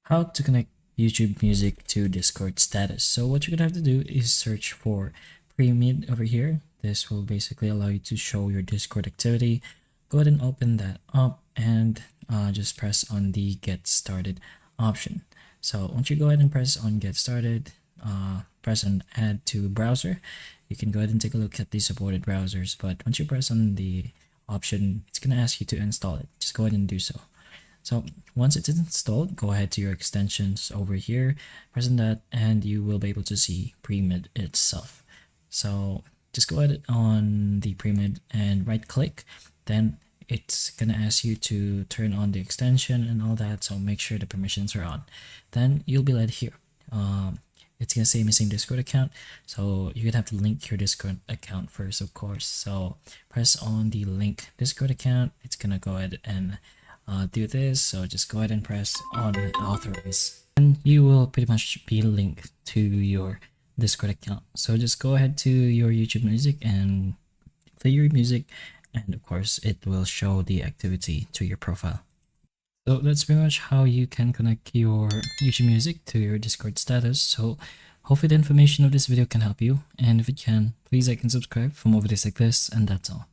how to connect YouTube Music to Discord status. So what you're gonna have to do is search for PreMiD over here. This will basically allow you to show your Discord activity. Go ahead and open that up and just press on the Get Started option. So once you go ahead and press on Get Started, press on Add to Browser. You can go ahead and take a look at the supported browsers, but once you press on the option, it's gonna ask you to install it. Just go ahead and do so. So once it's installed, go ahead to your extensions over here, press on that, and you will be able to see PreMiD itself. So just go ahead on the PreMiD and right click, then it's gonna ask you to turn on the extension and all that, so make sure the permissions are on. Then you'll be led here. It's gonna say missing Discord account, so you're gonna have to link your Discord account first, of course. So press on the link Discord account. It's gonna go ahead and do this, so just go ahead and press on authorize and you will pretty much be linked to your Discord account. So just go ahead to your YouTube Music and play your music, and of course it will show the activity to your profile. So that's pretty much how you can connect your YouTube Music to your Discord status. So hopefully the information of this video can help you, and if it can, please like and subscribe for more videos like this, and that's all.